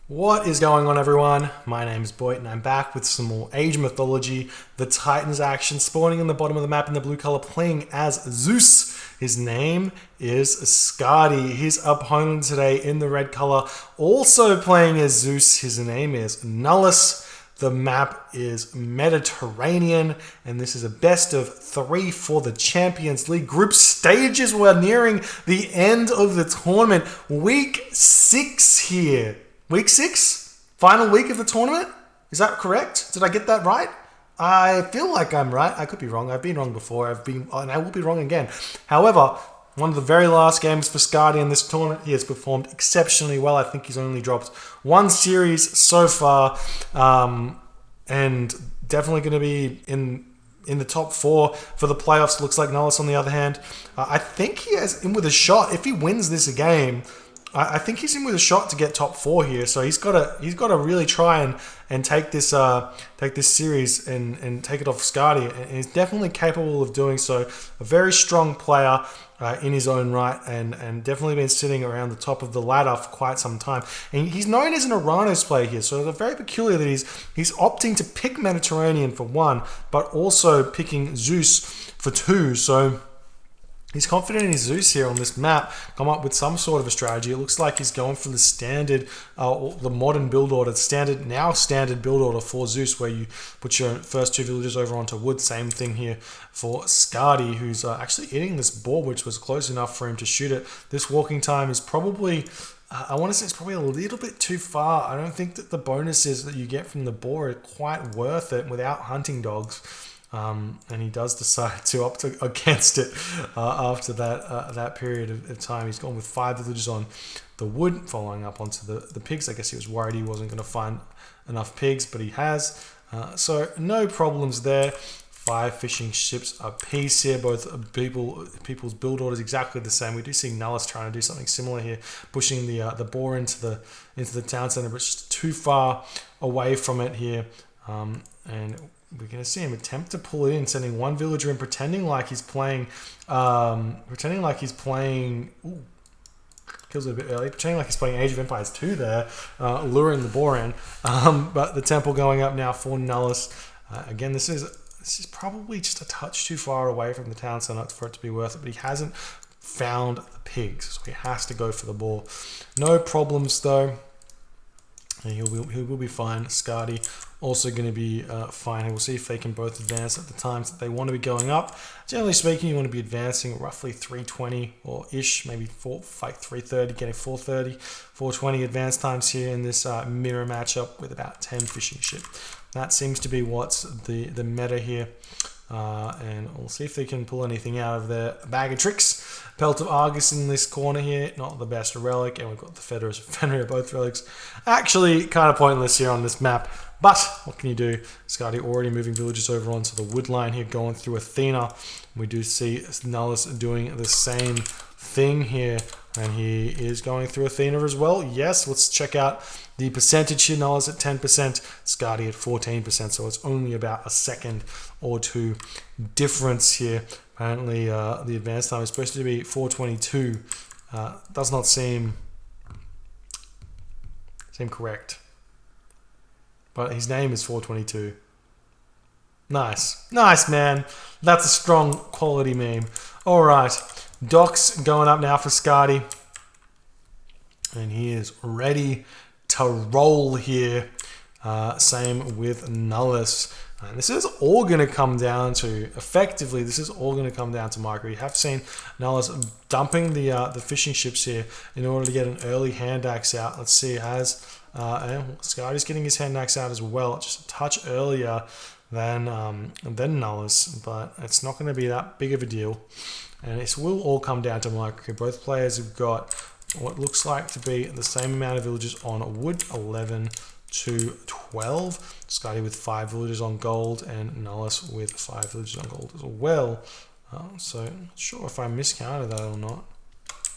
What is going on, everyone? My name is Boyd and I'm back with some more Age mythology. The Titans action spawning in the bottom of the map in the blue color, playing as Zeus. His name is Skady. His opponent today in the red color, also playing as Zeus. His name is Nullus. The map is Mediterranean, and this is a best of 3 for the Champions League group stages. We're nearing the end of the tournament. Week 6 here. Week 6? Final week of the tournament? Is that correct? Did I get that right? I feel like I'm right. I could be wrong. I've been wrong before. And I will be wrong again. However, one of the very last games for Skady in this tournament, he has performed exceptionally well. I think he's only dropped one series so far, and definitely going to be in the top 4 for the playoffs. Looks like Nullus, on the other hand, I think he has in with a shot. If he wins this game, I think he's in with a shot to get top 4 here. So he's got to really try and take this series and take it off Skady. And he's definitely capable of doing so. A very strong player in his own right, and definitely been sitting around the top of the ladder for quite some time. And he's known as an Uranus player here, so it's very peculiar that he's opting to pick Mediterranean for 1, but also picking Zeus for 2. So he's confident in his Zeus here on this map, come up with some sort of a strategy. It looks like he's going for the standard, the modern build order, standard build order for Zeus, where you put your first 2 villagers over onto wood. Same thing here for Skady, who's actually hitting this board, which was close enough for him to shoot it. This walking time is probably, I want to say it's probably a little bit too far. I don't think that the bonuses that you get from the boar are quite worth it without hunting dogs. And he does decide to opt against it after that period of time. He's gone with 5 villagers on the wood, following up onto the pigs. I guess he was worried he wasn't going to find enough pigs, but he has. So no problems there. 5 fishing ships apiece here. Both people's build orders exactly the same. We do see Nullus trying to do something similar here, pushing the boar into the town center, but it's just too far away from it here. And we're going to see him attempt to pull it in, sending 1 villager in, pretending like he's playing, ooh, kills it a bit early, pretending like he's playing Age of Empires 2 there, luring the boar in. But the temple going up now for Nullus. Again, this is probably just a touch too far away from the town center for it to be worth it, but he hasn't found the pigs, so he has to go for the boar. No problems though. And he will be fine. Skady also going to be fine. And we'll see if they can both advance at the times that they want to be going up. Generally speaking, you want to be advancing roughly 320 or ish, maybe 330, getting 430, 420 advance times here in this mirror matchup with about 10 fishing ship. That seems to be what's the meta here. And we'll see if they can pull anything out of their bag of tricks. Pelt of Argus in this corner here, not the best relic, and we've got the Fenrir, both relics. Actually, kind of pointless here on this map, but what can you do? Skady already moving villagers over onto the wood line here, going through Athena. We do see Nullus doing the same thing here, and he is going through Athena as well. Yes, let's check out the percentage here. Nullus at 10%, Skady at 14%, so it's only about a second or 2 difference here. Apparently, the advance time is supposed to be 422. Does not seem correct. But his name is 422. Nice, man. That's a strong quality meme. All right, Doc's going up now for Skady, and he is ready to roll here. Same with Nullus. And this is all going to come down to, effectively, micro. You have seen Nullus dumping the fishing ships here in order to get an early hand axe out. Let's see, and Skady's getting his hand axe out as well, just a touch earlier than Nullus, but it's not going to be that big of a deal. And this will all come down to micro. Both players have got what looks like to be the same amount of villagers on wood, 11 to 12. Skady with 5 villagers on gold, and Nullus with 5 villagers on gold as well. So I'm not sure if I miscounted that or not.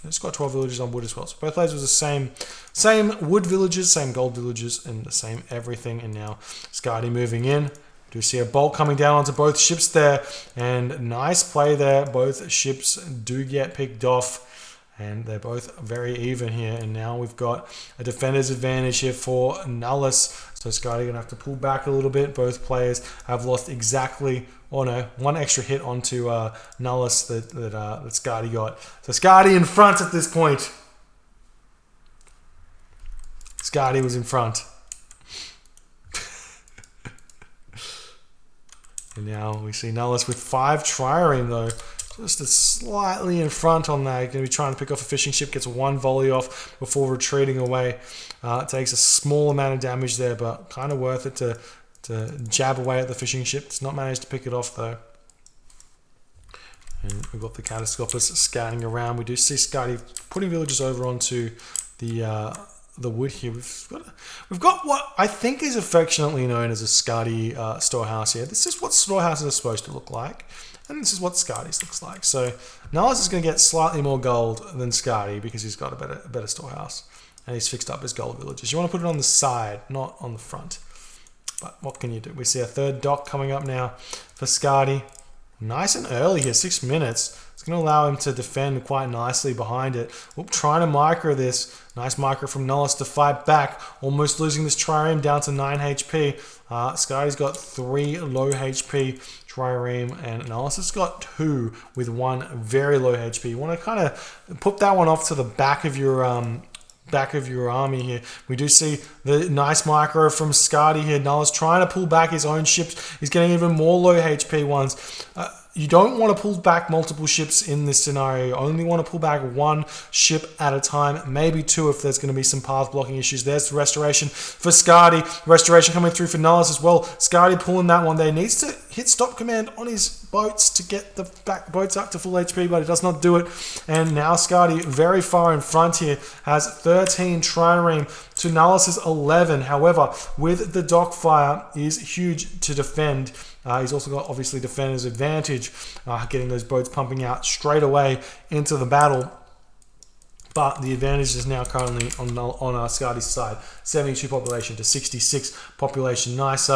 It's got 12 villagers on wood as well. So both players was the same wood villagers, same gold villagers, and the same everything. And now Skady moving in. Do see a bolt coming down onto both ships there, and nice play there. Both ships do get picked off. and they're both very even here. And now we've got a defender's advantage here for Nullus. So Skady going to have to pull back a little bit. Both players have lost exactly, oh no, one extra hit onto Nullus that Skady got. So Skady in front at this point. Skady was in front. And now we see Nullus with 5 trireme though. Just a slightly in front on that. Going to be trying to pick off a fishing ship. Gets one volley off before retreating away. It takes a small amount of damage there, but kind of worth it to jab away at the fishing ship. It's not managed to pick it off though. And we've got the catastrophists scouting around. We do see Skady putting villagers over onto the wood here. We've got what I think is affectionately known as a Skady storehouse here. This is what storehouses are supposed to look like. And this is what Skady's looks like. So Nullus is going to get slightly more gold than Skady because he's got a better storehouse. And he's fixed up his gold villages. You want to put it on the side, not on the front. But what can you do? We see a third dock coming up now for Skady. Nice and early here, 6 minutes. It's going to allow him to defend quite nicely behind it. We're trying to micro this. Nice micro from Nullus to fight back. Almost losing this trireme down to 9 HP. Skady's got 3 low HP trireme, and Nullus has got 2 with 1 very low HP. You want to kind of put that one off to the back of your army here. We do see the nice micro from Skady here. Nullus trying to pull back his own ships. He's getting even more low HP ones. You don't want to pull back multiple ships in this scenario. You only want to pull back 1 ship at a time, maybe 2 if there's going to be some path blocking issues. There's the restoration for Skady. Restoration coming through for Nullus as well. Skady pulling that one there. Needs to hit stop command on his boats to get the back boats up to full HP, but he does not do it. And now Skady very far in front here has 13 trireme to Nullus's 11. However, with the dock fire is huge to defend. He's also got obviously defender's advantage, getting those boats pumping out straight away into the battle. But the advantage is now currently on Skady's side. 72 population to 66 population. Nice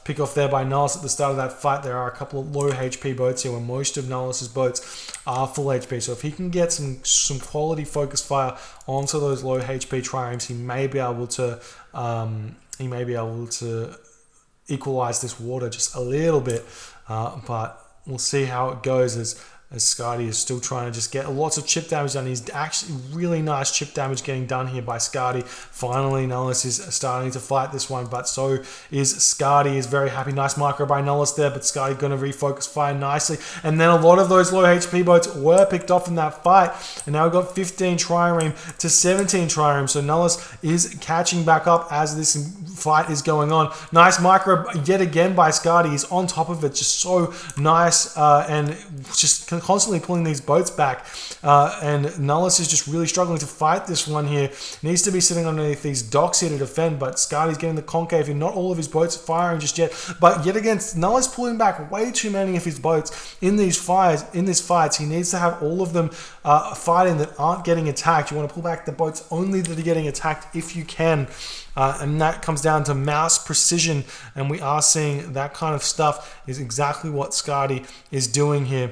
pick off there by Nullus at the start of that fight. There are a couple of low HP boats here where most of Nullus's boats are full HP. So if he can get some quality focus fire onto those low HP triremes, he may be able to equalize this water just a little bit, but we'll see how it goes as Skady is still trying to just get lots of chip damage done. He's actually really nice chip damage getting done here by Skady. Finally, Nullus is starting to fight this one, but so is Skady. Is very happy. Nice micro by Nullus there, but Skady going to refocus fire nicely. And then a lot of those low HP boats were picked off in that fight. And now we've got 15 trireme to 17 trireme. So Nullus is catching back up as this fight is going on. Nice micro yet again by Skady. He's on top of it. Just so nice and just constantly pulling these boats back, and Nullus is just really struggling to fight this one here. Needs to be sitting underneath these docks here to defend, but Skady's getting the concave and not all of his boats are firing just yet. But yet again, Nullus pulling back way too many of his boats in these fights. He needs to have all of them fighting that aren't getting attacked. You want to pull back the boats only that are getting attacked if you can. And that comes down to mouse precision, and we are seeing that kind of stuff is exactly what Skady is doing here.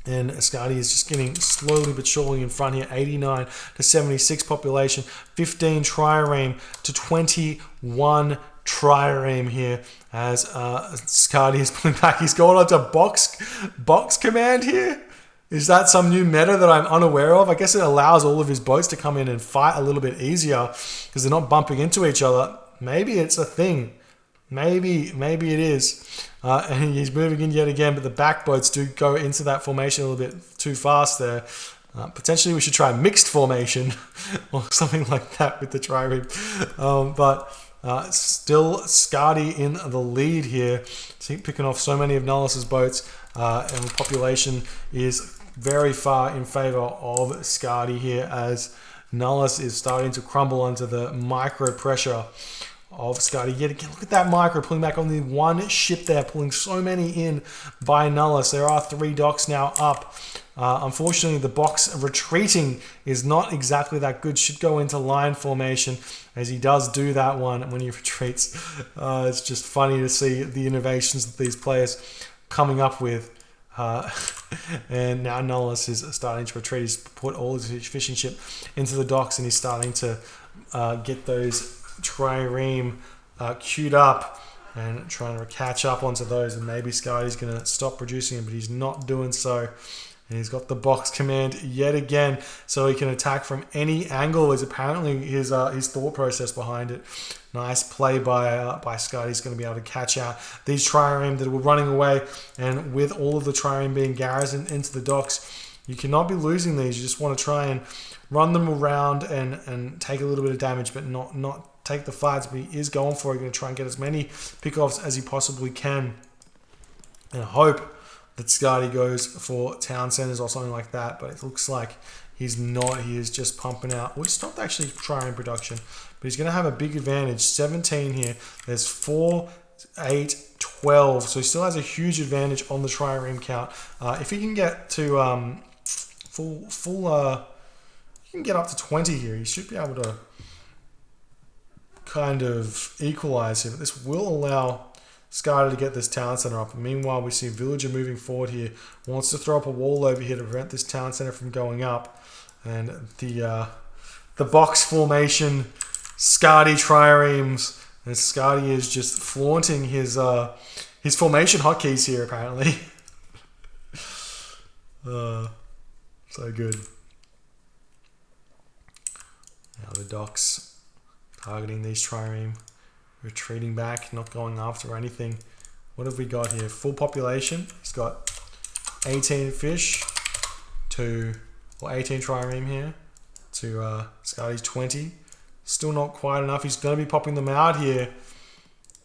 And Skady is just getting slowly but surely in front here. 89 to 76 population, 15 trireme to 21 trireme here as Skady is pulling back. He's going on to box command here. Is that some new meta that I'm unaware of? I guess it allows all of his boats to come in and fight a little bit easier because they're not bumping into each other. Maybe it's a thing. Maybe it is. And he's moving in yet again, but the back boats do go into that formation a little bit too fast there. Potentially we should try mixed formation or something like that with the trireme. But still Skady in the lead here. Picking off so many of Nullus's boats, and the population is very far in favor of Skady here as Nullus is starting to crumble under the micro pressure of Skady. Yet again, look at that micro pulling back only 1 ship there, pulling so many in by Nullus. There are 3 docks now up. Unfortunately, the box retreating is not exactly that good. Should go into line formation as he does do that one when he retreats. It's just funny to see the innovations that these players coming up with. And now Nullus is starting to retreat. He's put all his fishing ship into the docks, and he's starting to get those trireme queued up and trying to catch up onto those. And maybe Skady's going to stop producing them, but he's not doing so. And he's got the box command yet again, so he can attack from any angle. Is apparently his thought process behind it. Nice play by Skady. He's going to be able to catch out these trireme that were running away. And with all of the trireme being garrisoned into the docks, you cannot be losing these. You just want to try and run them around and take a little bit of damage, but not take the fights. But he is going for it. He's going to try and get as many pickoffs as he possibly can, and hope that Skady goes for town centers or something like that, but it looks like he's not. He is just pumping out. Well, he stopped actually trying production, but he's going to have a big advantage. 17 here. There's 4, 8, 12. So he still has a huge advantage on the trireme count. If he can get to he can get up to 20 here. He should be able to kind of equalize here, but this will allow Skady to get this town center up. Meanwhile, we see Villager moving forward here. Wants to throw up a wall over here to prevent this town center from going up. And the box formation, Skady triremes. And Skady is just flaunting his formation hotkeys here, apparently. So good. Now the docks targeting these trireme. Retreating back, not going after anything. What have we got here? Full population. He's got 18 fish to, or 18 trireme here to Skady's 20. Still not quite enough. He's going to be popping them out here. Going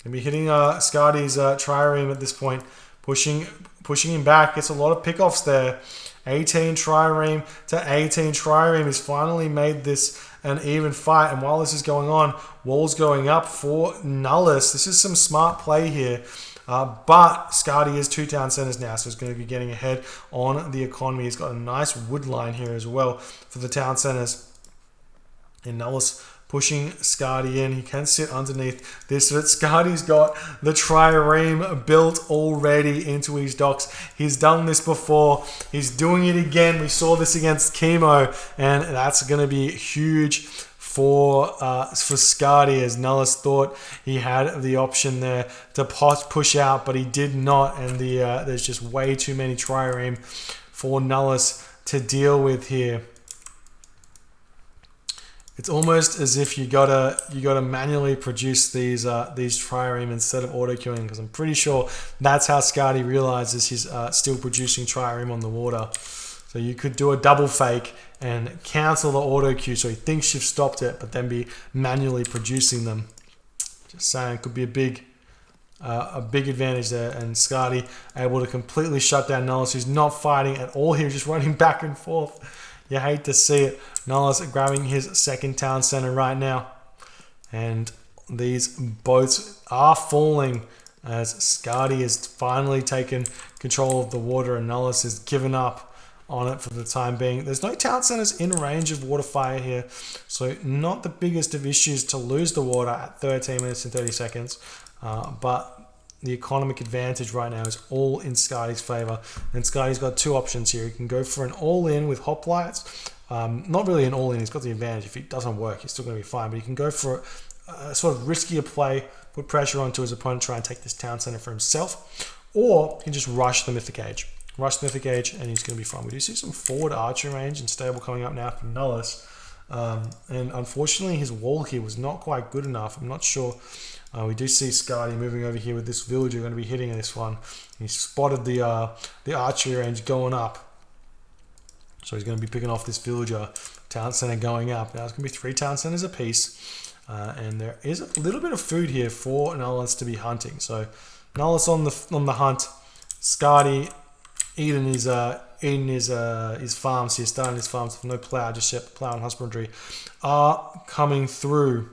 to be hitting Skady's trireme at this point. Pushing him back. Gets a lot of pickoffs there. 18 trireme to 18 trireme. He's finally made this an even fight, and while this is going on, walls going up for Nullus. This is some smart play here, but Skady is 2 town centers now, so he's going to be getting ahead on the economy. He's got a nice wood line here as well for the town centers, and Nullus pushing Skady in. He can sit underneath this, but Skady's got the trireme built already into his docks. He's done this before. He's doing it again. We saw this against Chemo, and that's going to be huge for Skady, as Nullus thought he had the option there to push out, but he did not, and there's just way too many trireme for Nullus to deal with here. It's almost as if you gotta manually produce these trireme instead of auto queuing, because I'm pretty sure that's how Skady realizes he's still producing trireme on the water. So you could do a double fake and cancel the auto queue, so he thinks you've stopped it, but then be manually producing them. Just saying, could be a big advantage there, and Skady able to completely shut down Nullus, who's not fighting at all here, just running back and forth. You hate to see it. Nullus grabbing his second town center right now. And these boats are falling as Skady has finally taken control of the water, and Nullus has given up on it for the time being. There's no town centers in range of water fire here, so not the biggest of issues to lose the water at 13 minutes and 30 seconds. But the economic advantage right now is all in Skady's favor, and Skady's got 2 options here. He can go for an all-in with hoplites. Not really an all-in. He's got the advantage. If it doesn't work, he's still going to be fine. But he can go for a sort of riskier play, put pressure onto his opponent, try and take this town center for himself, or he can just rush the Mythic Age. Rush the Mythic Age, and he's going to be fine. We do see some forward archer range and stable coming up now for Nullus. And unfortunately, his wall here was not quite good enough. I'm not sure. We do see Skady moving over here with this villager going to be hitting this one. He spotted the archery range going up. So he's going to be picking off this villager. Town center going up. Now it's going to be 3 town centers apiece. And there is a little bit of food here for Nullus to be hunting. So Nullus on the hunt. Skady eating his farms here, starting his farms with no plow, just yet plow and husbandry are coming through.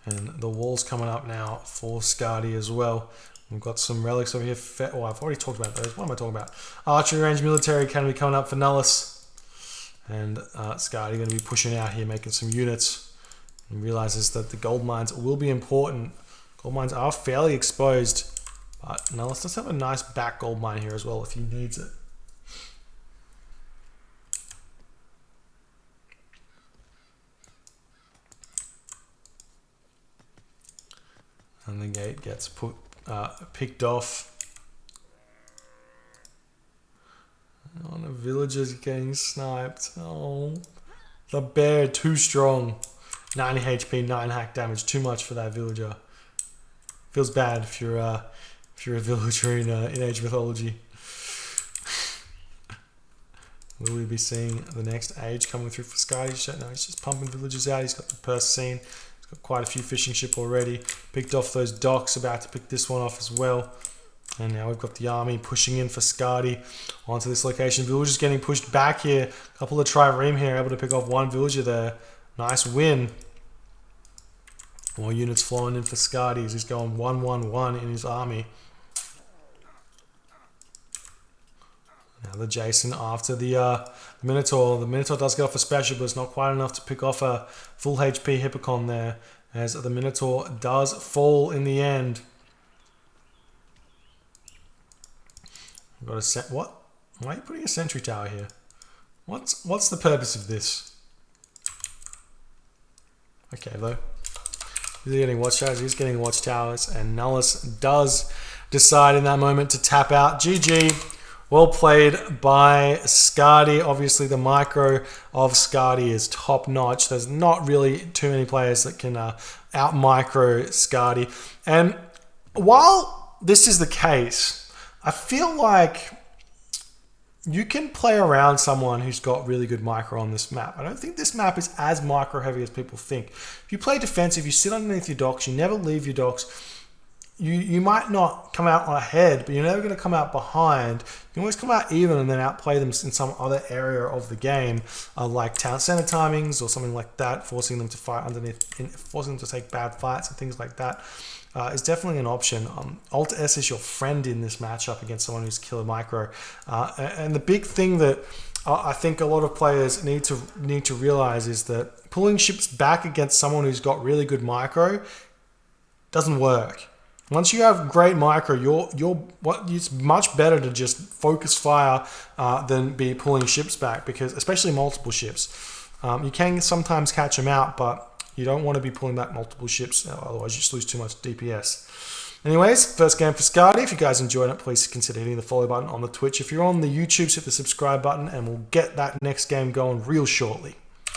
And the wall's coming up now for Skady as well. We've got some relics over here. Oh, I've already talked about those. What am I talking about? Archery range, military academy coming up for Nullus. And Skady going to be pushing out here, making some units. And realizes that the gold mines will be important. Gold mines are fairly exposed But Nullus does have a nice back gold mine here as well if he needs it. And the gate gets picked off. Oh, the villager's getting sniped. Oh, the bear too strong. 90 HP, 9 hack damage. Too much for that villager. Feels bad if you're a villager in Age of Mythology. Will we be seeing the next age coming through for Skady? No, he's just pumping villagers out. He's got the purse scene. He's got quite a few fishing ship already. Picked off those docks. About to pick this one off as well. And now we've got the army pushing in for Skady onto this location. Villagers getting pushed back here. A couple of trireme here, able to pick off one villager there. Nice win. More units flowing in for Skady as he's going 1-1-1 in his army. Now the Jason after the Minotaur. The Minotaur does go off a special, but it's not quite enough to pick off a full HP Hippocon there, as the Minotaur does fall in the end. We've got a set. What? Why are you putting a sentry tower here? What's the purpose of this? Okay, though. He's getting watchtowers. He's getting watchtowers, and Nullus does decide in that moment to tap out. GG. Well played by Skady. Obviously, the micro of Skady is top notch. There's not really too many players that can out micro Skady. And while this is the case, I feel like you can play around someone who's got really good micro on this map. I don't think this map is as micro heavy as people think. If you play defensive, you sit underneath your docks, you never leave your docks. You might not come out ahead, but you're never going to come out behind. You can always come out even and then outplay them in some other area of the game, like town center timings or something like that, forcing them to fight underneath, forcing them to take bad fights and things like that. Is definitely an option. Alt S is your friend in this matchup against someone who's killer micro. And the big thing that I think a lot of players need to realize is that pulling ships back against someone who's got really good micro doesn't work. Once you have great micro, it's much better to just focus fire than be pulling ships back, because especially multiple ships. You can sometimes catch them out, but you don't want to be pulling back multiple ships, otherwise you just lose too much DPS. Anyways, first game for Skady. If you guys enjoyed it, please consider hitting the follow button on the Twitch. If you're on the YouTube, hit the subscribe button, and we'll get that next game going real shortly.